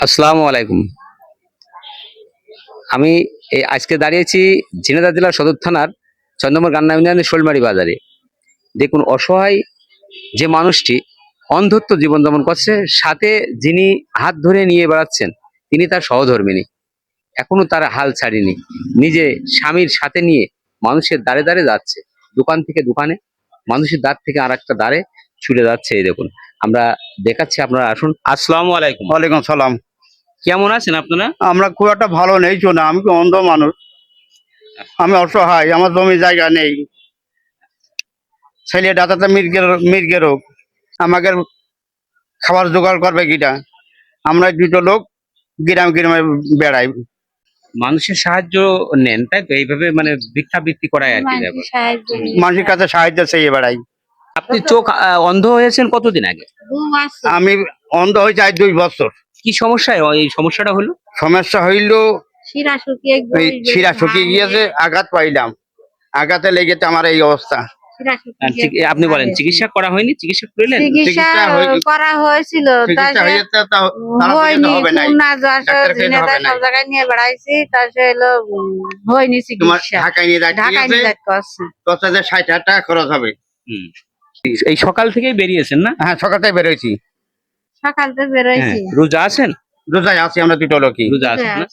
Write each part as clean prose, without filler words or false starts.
আসসালামু আলাইকুম। আমি আজকে দাঁড়িয়েছি ঝিনাইদহ জেলার সদর থানার চন্দ্রমোহন গান্না ইউনিয়নের শোলমারি বাজারে। দেখুন, অসহায় যে মানুষটি অন্ধত্ব জীবনযাপন করছে, সাথে যিনি হাত ধরে নিয়ে বেড়াচ্ছেন তিনি তার সহধর্মিণী, এখনো তার হাল ছাড়েনি। নিজে স্বামীর সাথে নিয়ে মানুষের দ্বারে দ্বারে যাচ্ছে, দোকান থেকে দোকানে, মানুষের দ্বার থেকে আর একটা দ্বারে ছুটে যাচ্ছে। এই দেখুন, আমরা দেখাচ্ছি, আপনারা আসুন। আসসালামু আলাইকুম। ওয়ালাইকুম সালাম। কেমন আছেন আপনারা? আমরা খুব একটা ভালো নেই তো না, আমি তো অন্ধ মানুষ, আমি অসহায়, আমার জমি জায়গা নেই, ছেলে দাদাতে মির্গের রোগ, আমাকে খাবার জোগাড় করবে কিটা? আমরা দুটো লোক গ্রামে গ্রামে বেড়াই, মানুষের সাহায্য নেন, তাই তো? এইভাবে মানে ভিক্ষাবৃত্তি করায় আর কি ব্যাপার। মানুষের কাছে সাহায্য চেয়ে বেড়াই। আপনি চোখ অন্ধ হয়েছেন কতদিন আগে? আমি অন্ধ হয়ে যাই 2 বছর। কি সমস্যায় এই সমস্যাটা হলো? সমস্যা হইল শিরা শুকিয়ে গিয়েছে, আঘাত পাইলাম, আঘাতে লেগেছে আমার এই অবস্থা। আপনি বলেন, চিকিৎসা করা হয়নি? চিকিৎসা করলেন? চিকিৎসা করা হয়েছিল, সব জায়গায় নিয়ে বেড়াইছি, হয়নি চিকিৎসা। ঢাকায় নিয়ে যাইতে হচ্ছে। 60,000 টাকা খরচ হবে। এই সকাল থেকেই বেরিয়েছেন না? হ্যাঁ, সকাল থেকে বেরোইছি। সকাল থেকে বেরোইছি। রোজা আছেন? রোজায় আছি আমরা দুটো লোকই। রোজা আছেন না?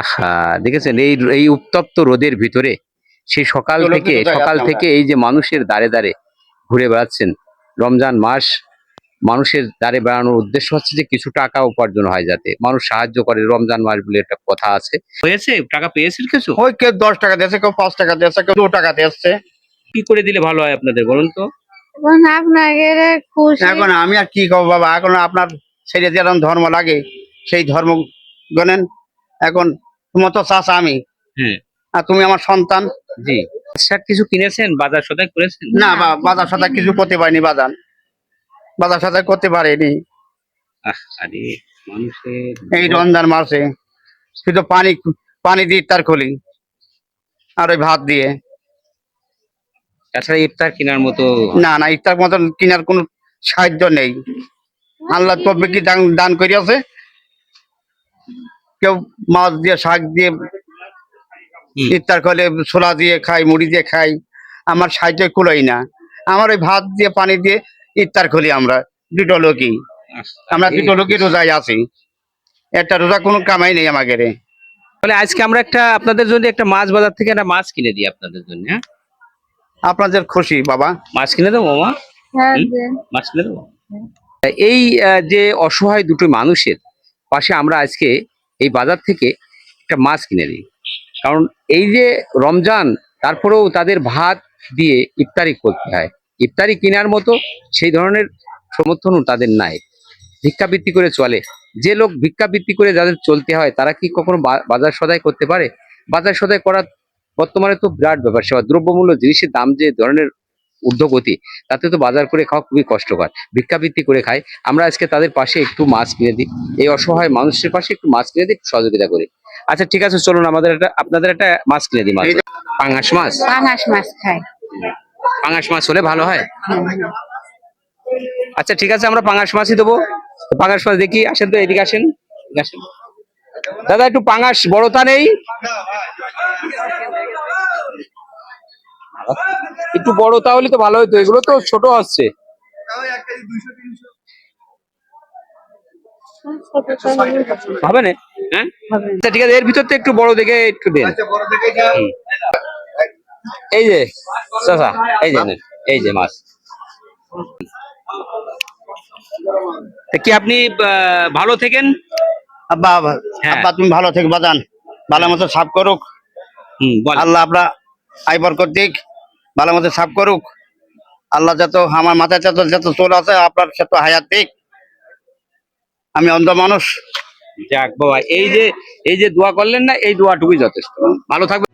আহা, দেখেছেন এই এই উত্তপ্ত রোদের ভিতরে সেই সকাল থেকে এই যে মানুষের দ্বারে দ্বারে ঘুরে বেড়াচ্ছেন। রমজান মাস, মানুষের দ্বারে বেড়ানোর উদ্দেশ্য হচ্ছে যে কিছু টাকা উপার্জন হয়, যাতে মানুষ সাহায্য করে। রমজান মাস বলে একটা কথা আছে। হয়েছে, টাকা পেয়েছেন কিছু? ওই কেউ 10 টাকা দিয়েছে, কেউ 5 টাকা দিয়েছে, কেউ 2 টাকা দিয়েছে। কি করে দিলে ভালো হয় আপনাদের বলুন তো? এখন আমি আর কি করবো বাবা, এখন আপনার ছেলে যেরকম ধর্ম লাগে সেই ধর্ম গণেন। এখন তোমার তো চাচা আমি, আর তুমি আমার সন্তান। জি। কিছু কিনেছেন, বাজার সদাই করেছেন? না, বাজার সদাই কিছু করতে পারিনি, বাজার সদাই করতে পারিনি। আরে মানুষের এই রমজান মাসে শুধু পানি দিয়ে ইফতার খুলি, আর ওই ভাত দিয়ে। তাছাড়া ইফতার কেনার মতো না, ইফতার মতন কেনার কোনো সাহায্য নেই। আল্লাহ তৌফিক দান করিয়াছে, কেউ মাছ দিয়ে, শাক দিয়ে ইফতার করলে, ছোলা দিয়ে খাই, মুড়ি দিয়ে খাই। আমার সাহায্য কুলোই না, আমার ওই ভাত দিয়ে পানি দিয়ে ইফতার খুলি। আমরা দুটো লোকই রোজায় আছি, একটা রোজা কোনো কামাই নেই আমাদের। তাহলে আজকে আমরা আপনাদের জন্য একটা মাছ বাজার থেকে একটা মাছ কিনে দিই আপনাদের জন্য। হ্যাঁ, আপনাদের খুশি বাবা। মাছ কিনে দেবো মা? মাছ কিনে দেবো। এই যে অসহায় দুটো মানুষের পাশে আমরা আজকে এই বাজার থেকে একটা মাছ কিনে দিই, কারণ এই যে রমজান, তারপরেও তাদের ভাত দিয়ে ইফতারি করতে হয়। ইফতারি কেনার মতো সেই ধরনের সমর্থনও তাদের নাই, ভিক্ষাবৃত্তি করে চলে। যে লোক ভিক্ষাবৃত্তি করে যাদের চলতে হয়, তারা কি কখনো বাজার সদাই করতে পারে? বাজার সদাই করা বর্তমানে তো বিরাট ব্যাপার সেবা। দ্রব্যমূল্য, জিনিসের দাম যে ধরনের ঊর্ধ্বগতি, তাতে তো বাজার করে খাওয়া খুবই কষ্টকর। ভিক্ষাবৃত্তি করে খায়। আমরা আজকে তাদের পাশে একটু মাছ কিনে দিই, এই অসহায় মানুষের পাশে একটু মাছ কিনে দিই, সহযোগিতা করি। আচ্ছা ঠিক আছে, চলুন আপনাদের একটা মাছ কিনে দিই। মাছ, পাঙাশ মাছ। খাই। পাঙাশ মাছ হলে ভালো হয়। আচ্ছা ঠিক আছে, আমরা পাঙাশ মাছই দেবো। পাঙাশ মাছ দেখি, আসেন তো, এদিকে আসেন। দাদা, একটু পাঙাশ বড়তা নেই? একটু বড় তাহলে তো ভালো হতো, এগুলো তো ছোট হচ্ছে। হবে না? হ্যাঁ, আচ্ছা ঠিক আছে, এর ভিতর তো একটু বড় দেখে একটু দেন। এই যে চাচা, এই যে মাছ। কি আপনি ভালো থেকেন? আব্বা তুমি ভালো থেকে বাজান, ভালো মতো সাফ করুক আল্লাহ। আপনার আই বরকত দিক, ভালো মতো সাফ করুক আল্লাহ। যত আমার মাথায় যত চোল আছে, আপনার সে হায়াত দিক। আমি অন্ধ মানুষ। যাক বাবা, এই যে দোয়া করলেন না, এই দোয়াটুকুই যথেষ্ট। ভালো থাকবে।